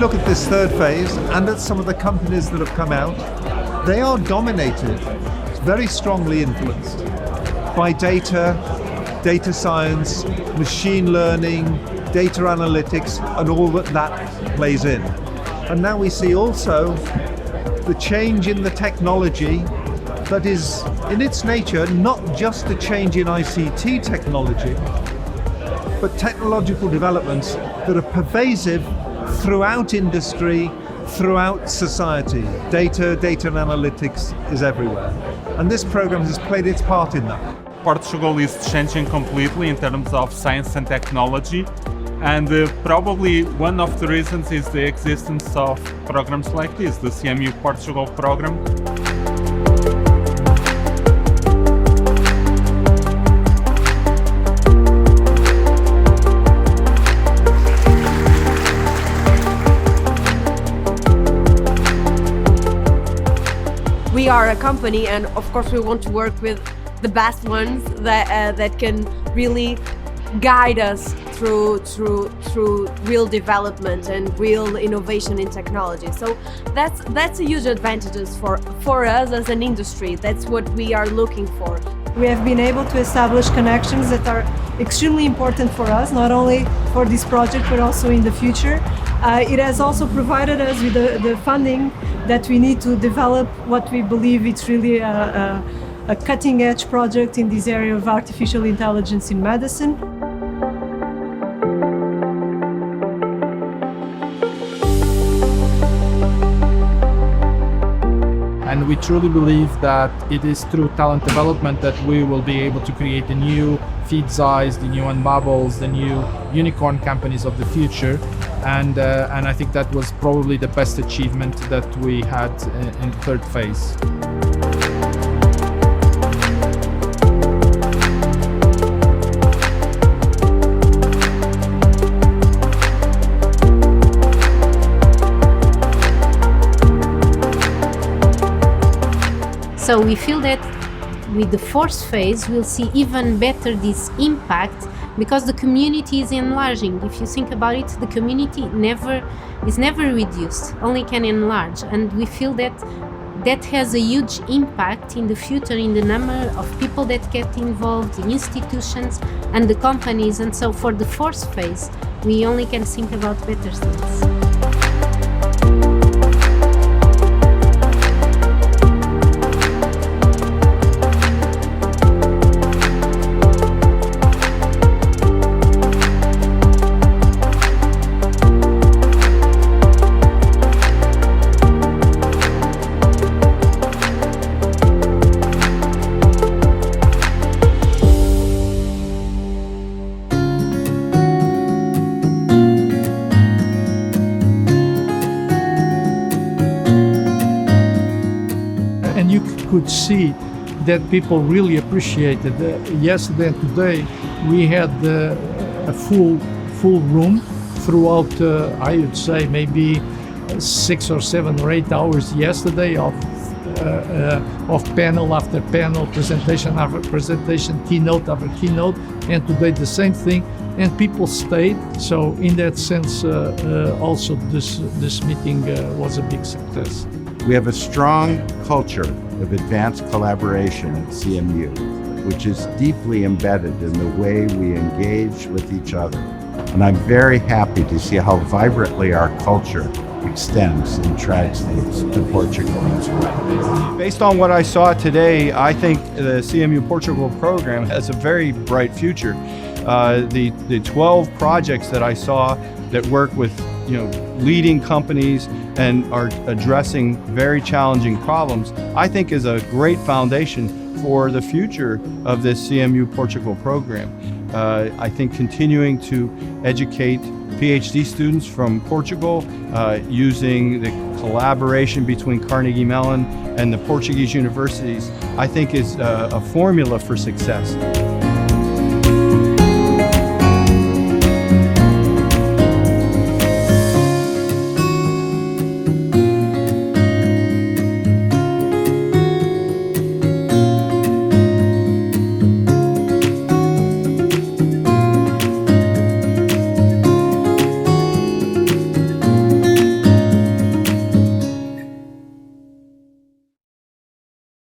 look at this third phase and at some of the companies that have come out, they are dominated, very strongly influenced by data science, machine learning, data analytics, and all that plays in. And now we see also the change in the technology that is, in its nature, not just a change in ICT technology, but technological developments that are pervasive throughout industry, throughout society. Data and analytics is everywhere. And this program has played its part in that. Portugal is changing completely in terms of science and technology, and probably one of the reasons is the existence of programs like this, the CMU Portugal Program. We are a company, and of course we want to work with the best ones that can really guide us through real development and real innovation in technology. So that's a huge advantage for us as an industry. That's what we are looking for. We have been able to establish connections that are extremely important for us, not only for this project but also in the future. It has also provided us with the funding that we need to develop what we believe it's really a cutting-edge project in this area of artificial intelligence in medicine. And we truly believe that it is through talent development that we will be able to create the new feed-size, the new unbubbles, the new unicorn companies of the future. And I think that was probably the best achievement that we had in the third phase. So we feel that with the fourth phase, we'll see even better this impact because the community is enlarging. If you think about it, the community is never reduced, only can enlarge. And we feel that that has a huge impact in the future in the number of people that get involved, the institutions and the companies. And so for the fourth phase, we only can think about better things. And you could see that people really appreciated. Yesterday and today we had a full room throughout, I would say maybe 6 or 7 or 8 hours yesterday of panel after panel, presentation after presentation, keynote after keynote, and today the same thing, and people stayed. So in that sense, also this meeting was a big success. We have a strong culture of advanced collaboration at CMU, which is deeply embedded in the way we engage with each other. And I'm very happy to see how vibrantly our culture extends and translates to Portugal as well. Based on what I saw today, I think the CMU Portugal program has a very bright future. The 12 projects that I saw that work with leading companies and are addressing very challenging problems, I think is a great foundation for the future of this CMU Portugal program. I think continuing to educate Ph.D. students from Portugal using the collaboration between Carnegie Mellon and the Portuguese universities, I think is a formula for success.